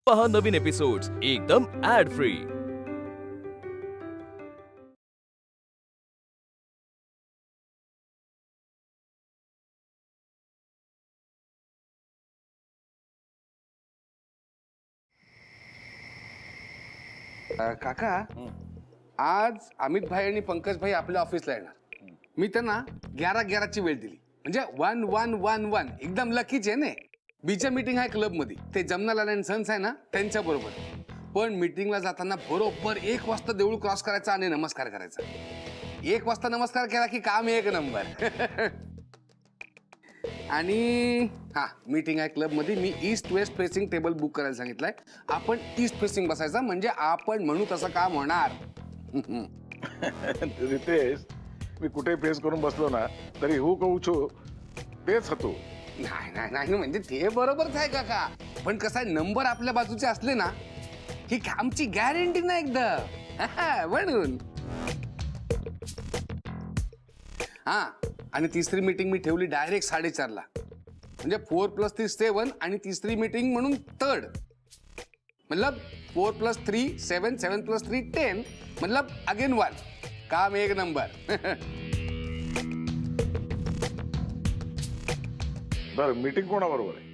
पहा नवीन एपिसोड्स एकदम add free. काका, आज अमित भाई आणि पंकज भाई आपल्या ऑफिसला येणार. मी त्यांना 11-11 ची वेळ दिली, म्हणजे 1111 एकदम लकीच आहे ना. बीच्या मीटिंग आहे क्लब मध्ये, ते जमनालाल अँड सन्स आहे ना त्यांच्या बरोबर. पण मीटिंगला जाताना बरोबर 1 वाजता देऊळ क्रॉस करायचा आणि नमस्कार करायचा. 1 वाजता नमस्कार केला की काम 1 नंबर. आणि हा, मीटिंग आहे क्लब मध्ये. मी east west facing table book करायला सांगितलंय. आपण ईस्ट फेसिंग बसायचा, म्हणजे आपण म्हणू तसं काम होणार. रितेश, मी कुठे फेस करून बसलो ना तरी हो कहू छो तेच होतो. नाही नाही नाही, म्हणजे ते बरोबरच आहे काका. पण कसं आहे, नंबर आपल्या बाजूचे असले ना ही कामची गॅरंटी ना एकदम. म्हणून हा. आणि तिसरी मीटिंग मी ठेवली डायरेक्ट 4:30 ला, म्हणजे 4 + 3 7 आणि तिसरी मीटिंग म्हणून 3rd, मतलब 4 + 3 7 7 + 3 10, मतलब अगेन 1. काम 1 नंबर. बरं, मीटिंग कोणाबरोबर आहे?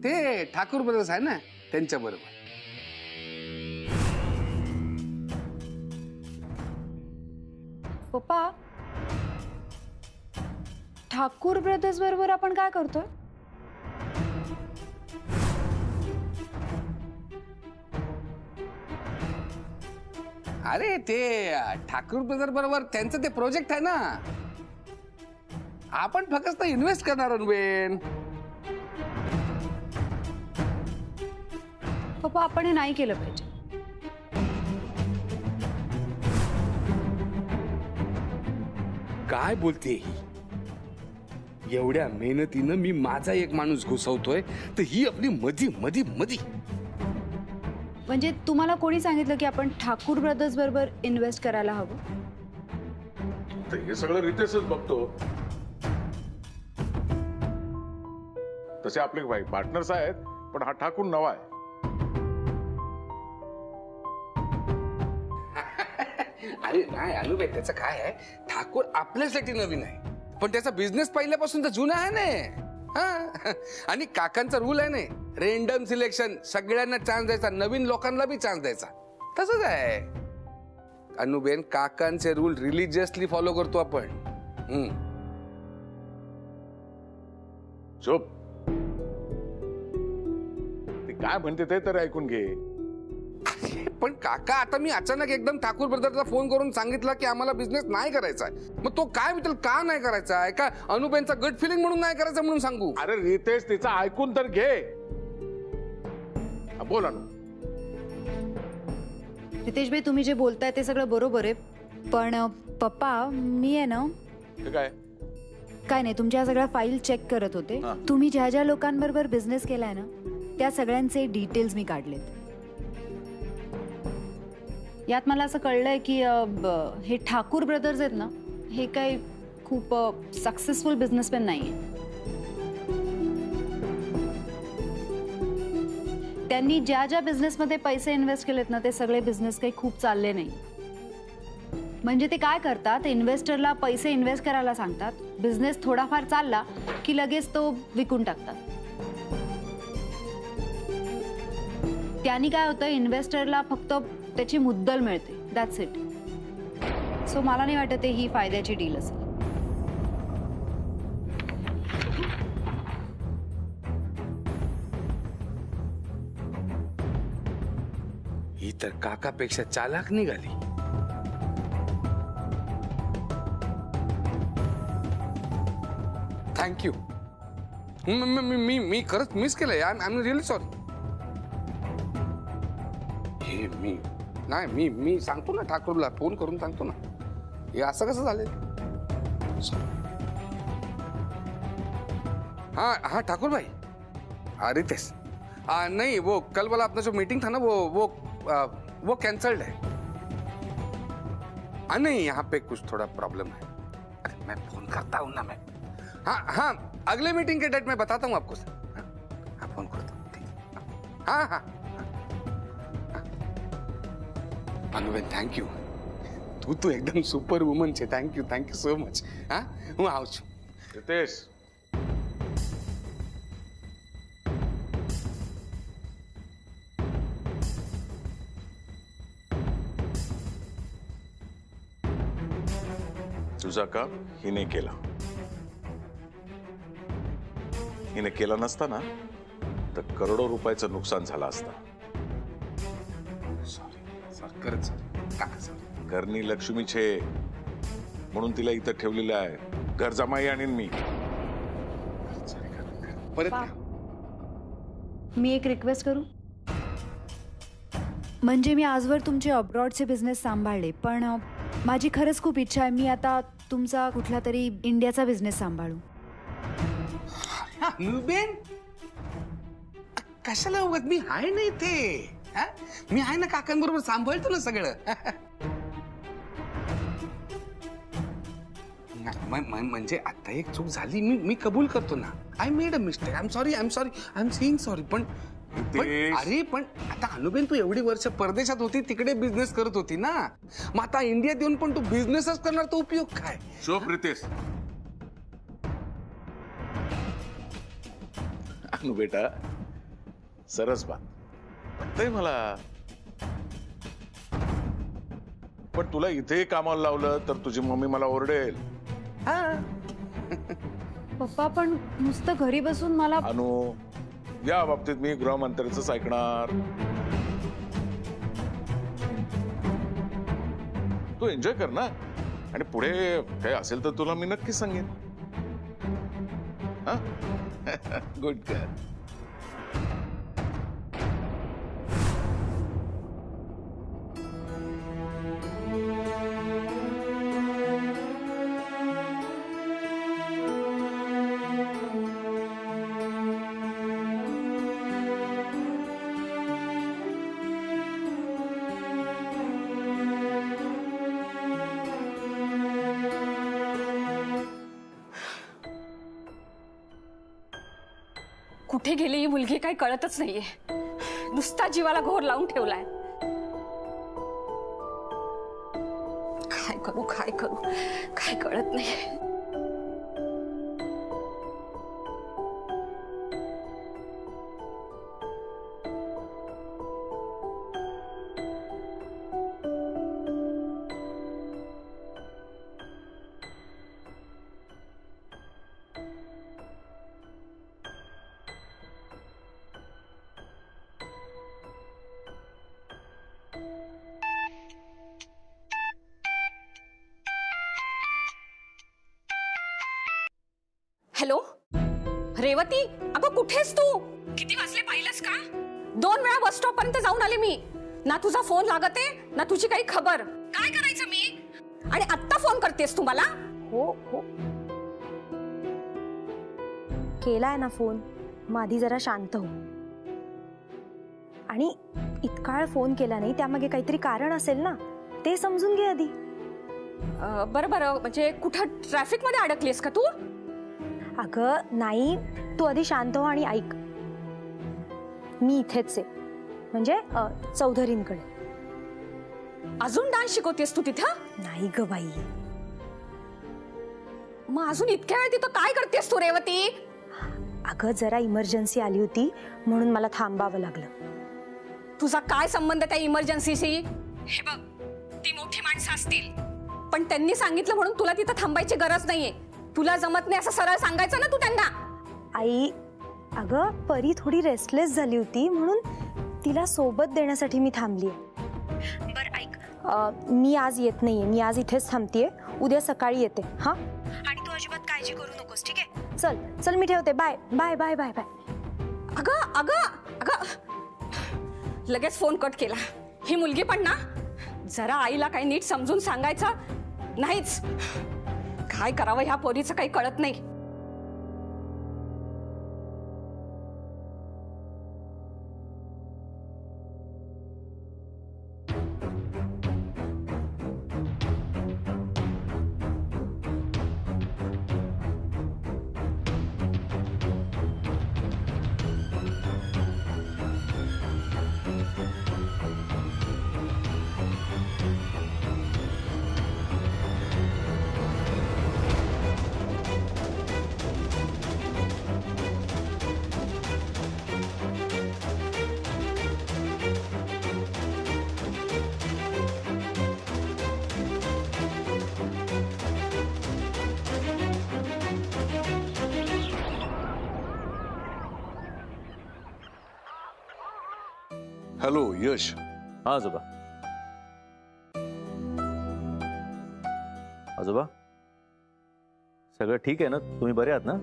ते ठाकूर ब्रदर्स आहे ना, त्यांच्या बरोबर. पप्पा, ठाकूर ब्रदर्स बरोबर आपण काय करतोय? अरे ते ठाकूर ब्रदर बरोबर त्यांचं ते प्रोजेक्ट आहे ना. आपण फक्त इन्व्हेस्ट करणार आहोत बेन. पप्पा, आपण हे नाही केलं पाहिजे. काय बोलते ही? एवढ्या मेहनतीनं मी माझा एक माणूस घुसवतोय, तर ही आपली मधी मधी मधी. म्हणजे तुम्हाला कोणी सांगितलं की आपण ठाकूर ब्रदर्स बरोबर इन्व्हेस्ट करायला हवं? तर हे सगळं रितेशच बघतो. तसे आपले भाई पार्टनर्स आहेत, पण हा ठाकूर नवा आहे. अरे नाही अनुबाई, त्याचं काय आहे, ठाकूर आपल्यासाठी नवीन आहे, पण त्याचा बिझनेस पहिल्यापासून तर जुना आहे ना. हा. आणि काकांचा रूल आहे ना, रेंडम सिलेक्शन, सगळ्यांना चान्स द्यायचा, नवीन लोकांना बी चान्स द्यायचा. तसंच आहे अनुबेन. काकांचे रूल रिलिजियसली फॉलो करतो आपण. चुप. ती काय म्हणते ते तर ऐकून घे. पण काका, आता मी अचानक एकदम ठाकूर ब्रदरला फोन करून सांगितलं की आम्हाला बिझनेस नाही करायचा आहे, मग तो काय म्हणतील, का नाही करायचा आहे? का अनुबेनचा गट फिलिंग म्हणून नाही करायचं म्हणून सांगू? अरे रितेश, तिचं ऐकून तर घे. बोला ना. रितेश भाई, तुम्ही जे बोलताय ते सगळं बरोबर आहे, पण पप्पा, मी आहे ना, काय नाही, तुमच्या सगळ्या फाईल चेक करत होते. तुम्ही ज्या ज्या लोकांबरोबर बिझनेस केलाय ना, त्या सगळ्यांचे डिटेल्स मी काढलेत. यात मला असं कळलंय की हे ठाकूर ब्रदर्स आहेत ना, हे काही खूप सक्सेसफुल बिझनेसमॅन नाहीये. त्यांनी ज्या ज्या बिझनेसमध्ये पैसे इन्व्हेस्ट केलेत ना, ते सगळे बिझनेस काही खूप चालले नाही. म्हणजे ते काय करतात, इन्व्हेस्टरला पैसे इन्व्हेस्ट करायला सांगतात, बिझनेस थोडाफार चालला की लगेच तो विकून टाकतात. त्यांनी काय होतं, इन्व्हेस्टरला फक्त त्याची मुद्दल मिळते, दॅट्स इट. सो मला नाही वाटत ही फायद्याची डील असेल. ही तर काकापेक्षा चालाक निघाली. थँक्यू. मी खरंच मिस केलंय. I am really sorry. हे मी सांगतो ना ठाकूरला, फोन करून सांगतो ना, हे असं कसं झालं. हाँ ठाकुर भाई, रितेश, नहीं वो कल वाला अपना जो मीटिंग था ना, वो कैंसल्ड है. नहीं, यहाँ पे कुछ थोड़ा प्रॉब्लम है. अरे मैं फोन करता हूँ ना मैं. हाँ, अगले मीटिंग के डेट में बताता हूँ आपको सर. हाँ, फोन करता हूँ. ठीक है. हाँ. अनुबेन थँक्यू. तू एकदम सुपर वुमन છે. Thank you so much. હા, હું આવું છું. रितेश, तुझा काम हिने केला. हिने केला नसता ना तर करोडो रुपयाचं नुकसान झालं असतं. सॉरी खरंच सॉरी काका सॉरी. घरनी लक्ष्मी छे म्हणून तिला इथं ठेवलेलं आहे. घर जमाई आणीन मी. परत पा. का? मी एक रिक्वेस्ट करू. म्हणजे मी आजवर तुमचे अब्रॉडचे बिझनेस सांभाळले, पण माझी खरंच खूप इच्छा आहे मी आता तुमचा कुठला तरी इंडियाचा बिझनेस सांभाळू. अनुबेन कशाला उगाच, मी आहे ना इथे. हा? मी आहे ना, काकांबरोबर सांभाळतो ना सगळं. म्हणजे आता एक चूक झाली, मी कबूल करतो ना. I made a mistake. I am saying sorry. पण अरे पण आता अनुबेन तू एवढी वर्ष परदेशात होती, तिकडे बिझनेस करत होती ना. मग आता इंडियात येऊन पण तू बिझनेसच करणार, तो उपयोग काय? चोप रितेश. अनु बेटा, सरस बात वाटतंय मला. पण तुला इथे कामाला लावलं तर तुझी मम्मी मला ओरडेल. पप्पा पण नुसतं घरी बसून मला. अनु, या बाबतीत मी गृहमंत्र्याच ऐकणार. तू एन्जॉय कर ना, आणि पुढे काय असेल तर तुला मी नक्की सांगेन. Good girl. कुठे गेली ही मुलगी काही कळतच नाहीये. नुसता जीवाला घोर लावून ठेवलाय. काय करू काय कळत नाही. हॅलो रेवती, अगं कुठेस तू? किती वाजले पाहिलंस का? 2 वेळा बस स्टॉप पर्यंत जाऊन आले मी. ना तुझा फोन लागत आहे ना तुझी काही खबर. काय करायचं मी? आणि आत्ता फोन करतेस तू मला? हो केलाय ना फोन. मग आधी जरा शांत हो. आणि इतका वेळ फोन केला नाही, त्यामागे काहीतरी कारण असेल ना, ते समजून घे आधी. बरं म्हणजे कुठं ट्रॅफिक मध्ये अडकलीस का तू? अगं नाही, तू आधी शांत हो आणि ऐक. मी इथेच आहे, म्हणजे चौधरींकडे. अजून डान्स शिकवतेस तू तिथं? नाही ग बाई. मग अजून इतक्या वेळ तिथं काय करतेस तू रेवती? अगं जरा इमर्जन्सी आली होती म्हणून मला थांबावं लागलं. तुझा काय संबंध त्या इमर्जन्सीशी? हे बघ, ती मोठी माणसं असतील, पण त्यांनी सांगितलं म्हणून तुला तिथं थांबायची गरज नाहीये. तुला जमत नाही असं सरळ सांगायचं ना तू त्यांना. आई, अगं परी थोडी रेस्टलेस झाली होती म्हणून तिला सोबत देण्यासाठी मी थांबलीये. बरं ऐक, मी आज येत नाहीये. मी आज इथेच थांबतेय. उद्या सकाळी येते. हा, आणि तू अजिबात काळजी करू नकोस, ठीक आहे? चल मी ठेवते. Bye bye bye bye bye. अगं लगेच फोन कट केला. ही मुलगी पण ना, जरा आईला काही नीट समजून सांगायचं नाहीच. काय करावं ह्या पोरीचं काही कळत नाही. हॅलो यश. हा आजोबा. आजोबा सगळं ठीक आहे ना? तुम्ही बरे आहात ना?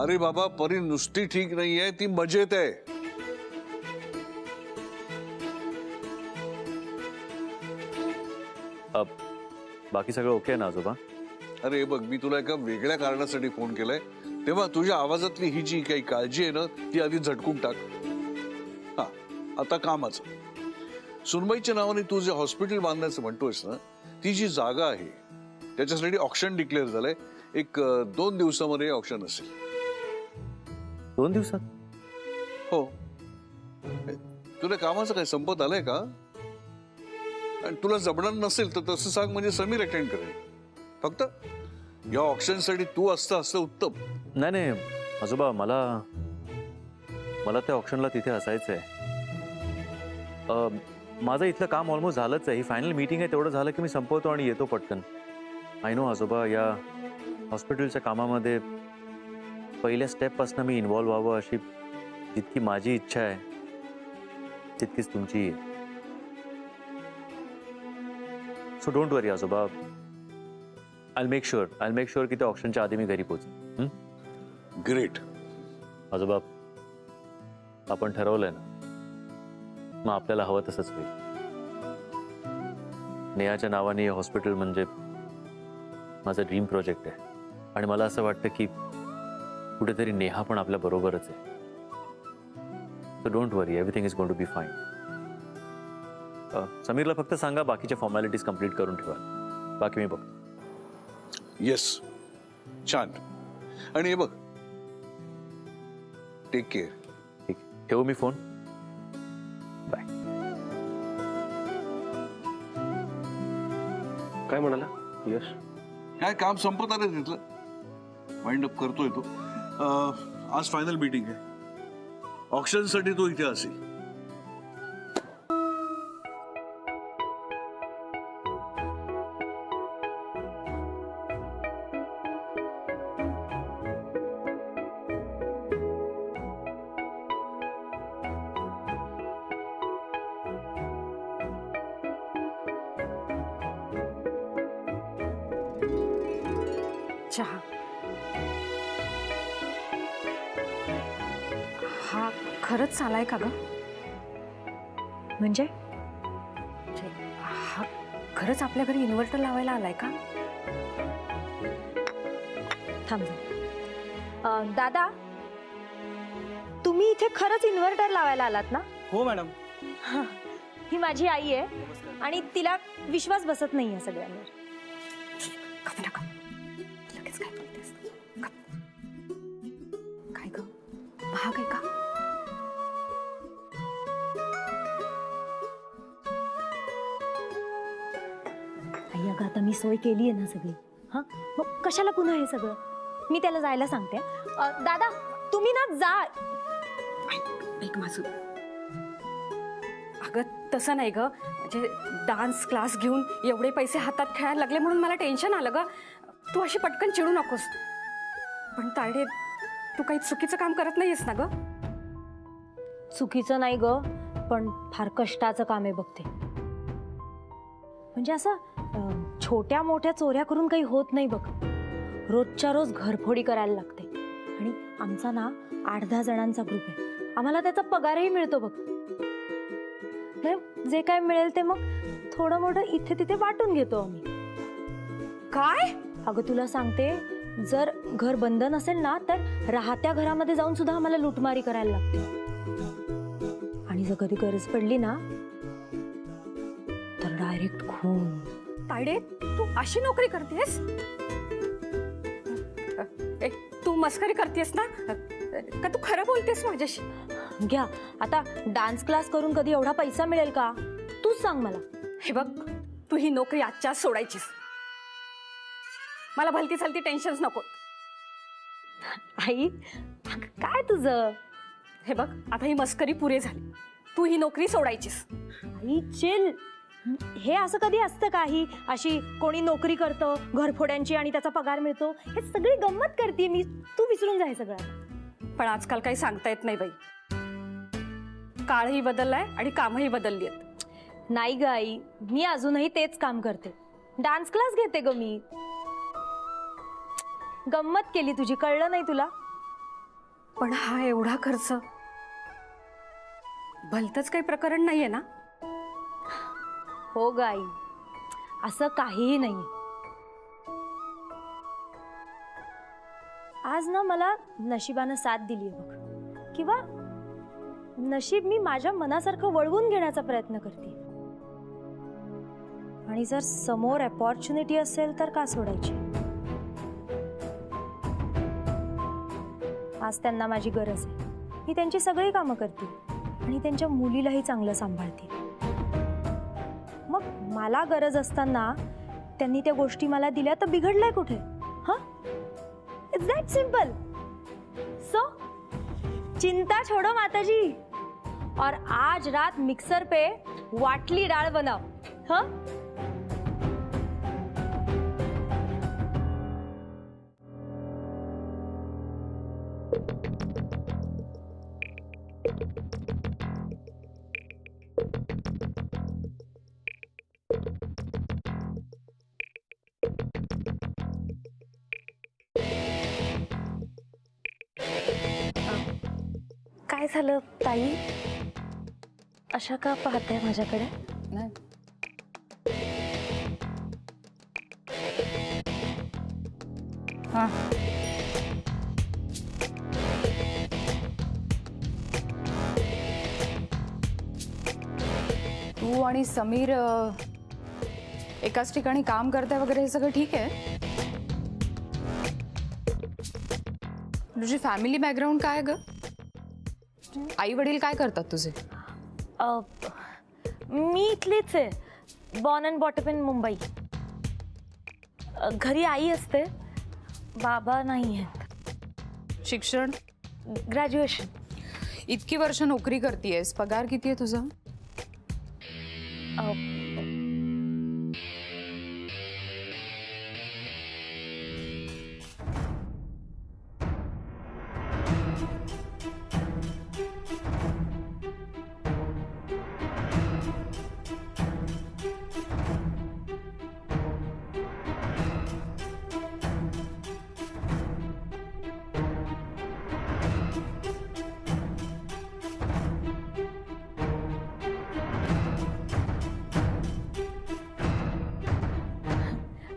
अरे बाबा, परी नुसती ठीक नाहीये, ती मजेत आहे. बाकी सगळं ओके आहे ना आजोबा? अरे बघ, मी तुला एका वेगळ्या कारणासाठी फोन केलाय. तेव्हा तुझ्या आवाजातली ही जी काही काळजी आहे ना, ती आधी झटकून टाक. हा, आता कामाचं. सुनबाईच्या नावाने तू जे हॉस्पिटल बांधायचं म्हणतोयस ना, ती जी जागा आहे त्याच्यासाठी ऑक्शन डिक्लेअर झालंय. एक 2 दिवसामध्ये ऑक्शन असेल. 2 दिवसात? हो. तुला कामाचं काय संपत आलंय का? आणि तुला जमणार नसेल तर तसं सांग, म्हणजे समीर अटेंड करेल. फक्त या ऑप्शन साठी तू असतं उत्तम. नाही नाही आजोबा, मला त्या ऑप्शनला तिथे असायचंय. माझं इथलं काम ऑलमोस्ट झालंच आहे. ही फायनल मीटिंग आहे, तेवढं झालं की मी संपवतो आणि येतो पटकन. आय नो आजोबा, या हॉस्पिटलच्या कामामध्ये पहिल्या स्टेपपासून मी इन्व्हॉल्व्ह व्हावं अशी जितकी माझी इच्छा आहे तितकीच तुमची. सो डोंट वरी आजोबा. आय मेक शुअर की त्या ऑप्शनच्या आधी मी घरी पोहोचेन. ग्रेट. आजोबा, आपण ठरवलंय ना, मग आपल्याला हवं तसंच होईल. नेहाच्या नावाने हे हॉस्पिटल म्हणजे माझा ड्रीम प्रोजेक्ट आहे. आणि मला असं वाटतं की कुठेतरी नेहा पण आपल्या बरोबरच आहे. So don't worry, everything is going to be fine. समीरला फक्त सांगा बाकीच्या फॉर्मॅलिटीज कंप्लीट करून ठेवा. बाकी मी बघतो. येस, छान. आणि हे बघ, टेक केअर. ठीक, ठेवू मी फोन? बाय. काय म्हणाला यश? काय काम संपत आलं तिथलं, वाइंड अप करतोय तो. आज फायनल मीटिंग आहे. ऑक्शन साठी तो इथे असेल. चहा. हा खरंच आलाय का ग? म्हणजे हा खरंच आपल्या घरी इन्व्हर्टर लावायला आलाय का? थांब. दादा, तुम्ही इथे खरंच इन्व्हर्टर लावायला आलात ना? हो मॅडम. ही माझी आई आहे आणि तिला विश्वास बसत नाही या सगळ्यांवर. लगेच काय बोलतेस? काय ग, महाग आहे का? आई, अगं आता मी सोय केली आहे ना सगळी. हा, मग कशाला पुन्हा हे सगळं? मी त्याला जायला सांगते. दादा, तुम्ही ना जा. ऐक माझं. अगं तसं नाही ग, म्हणजे डान्स क्लास घेऊन एवढे पैसे हातात खेळायला लागले म्हणून मला टेन्शन आलं ग. तू अशी पटकन चिडू नकोस. पण तायडे, तू काही चुकीचं काम करत नाहीयेस ना ग? चुकीचं नाही ग, पण फार कष्टाचं काम आहे बघते. म्हणजे असं छोट्या मोठ्या चोऱ्या करून काही होत नाही बघ. रोजच्या रोज घरफोडी करायला लागते. आणि आमचा ना 8-10 जणांचा ग्रुप आहे. आम्हाला त्याचा पगारही मिळतो बघ. जे काय मिळेल ते मग थोडं मोठं इथे तिथे वाटून घेतो आम्ही. काय? अगं तुला सांगते, जर घर बंद नसेल ना तर राहत्या घरामध्ये जाऊन सुद्धा आम्हाला लुटमारी करायला लागते. आणि जर कधी गरज पडली ना तर डायरेक्ट खून. तायडे, तू अशी नोकरी करतेस? तू मस्करी करतेस ना का तू खरं बोलतेस माझ्याशी? घ्या, आता डान्स क्लास करून कधी एवढा पैसा मिळेल का? तूच सांग मला. हे बघ, तू ही नोकरी आजच्या सोडायचीस. मला भलती चालती टेन्शन्स नको. आई, काय तुझं? हे बघ, आता ही मस्करी पुरे झाली. तू ही नोकरी सोडायचीस. आई चिल. हे असं कधी असतं का? ही अशी कोणी नोकरी करतं घरफोड्यांची आणि त्याचा पगार मिळतो, हे सगळी गंमत करते मी. तू विसरून जाय सगळं. पण आजकाल काही सांगता येत नाही बाई. काळही बदललाय आणि कामही बदलली आहेत. नाही ग आई, मी अजूनही तेच काम करते. डान्स क्लास घेते ग मी. गंमत केली तुझी, कळलं नाही तुला? पण हा एवढा खर्च भलतंच काही प्रकरण नाहीये ना? हो ग आई, असं काहीही नाही. आज ना मला नशिबानं साथ दिली बघ, किंवा नशीब मी माझ्या मनासारखं वळवून घेण्याचा प्रयत्न करते. आणि जर समोर अपॉर्च्युनिटी असेल तर का सोडायची? आज त्यांना माझी गरज आहे. मी त्यांची सगळी कामं करते आणि त्यांच्या मुलीलाही चांगलं सांभाळते. मग मला गरज असताना त्यांनी त्या गोष्टी मला दिल्या तर बिघडलंय कुठे? हा, इट्स दॅट सिंपल. सो चिंता छोड़ो माताजी और आज रात मिक्सर पे वाटली डाळ बनाओ. हाँ, काय झालं ताई? अशा का पाहते माझ्याकडे? हा, तू आणि समीर एकाच ठिकाणी काम करताय वगैरे, हे सगळं ठीक आहे? तुझी फॅमिली बॅकग्राऊंड काय ग? आई वडील काय करतात तुझे? मी इथलीच आहे, born and brought up in Mumbai. घरी आई असते, बाबा नाही आहेत. शिक्षण? ग्रॅज्युएशन. इतकी वर्ष नोकरी करतेयस, पगार किती आहे तुझा?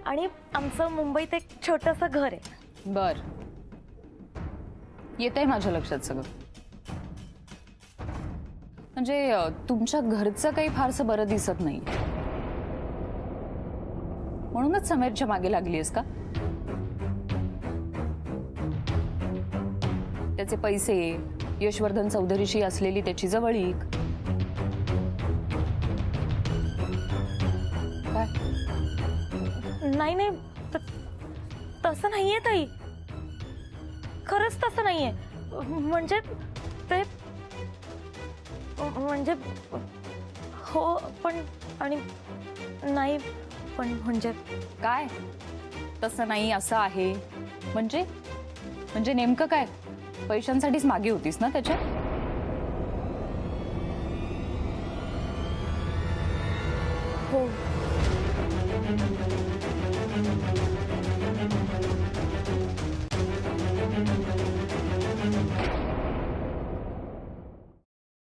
आणि आमचं मुंबईत एक छोटंसं घर आहे. बर, येत आहे माझ्या लक्षात सगळं. म्हणजे तुमच्या घरचं काही फारसं बरं दिसत नाही, म्हणूनच समीरच्या मागे लागली आहेस का? त्याचे पैसे, यशवर्धन चौधरीशी असलेली त्याची जवळीक. काय? नाही नाही, तसं नाहीये ताई, खरंच तसं नाहीये. म्हणजे ते, म्हणजे हो पण, आणि नाही पण. म्हणजे काय तसं नाही असं आहे? म्हणजे म्हणजे नेमकं काय? पैशांसाठीच मागे होतीस ना त्याच्या? हो,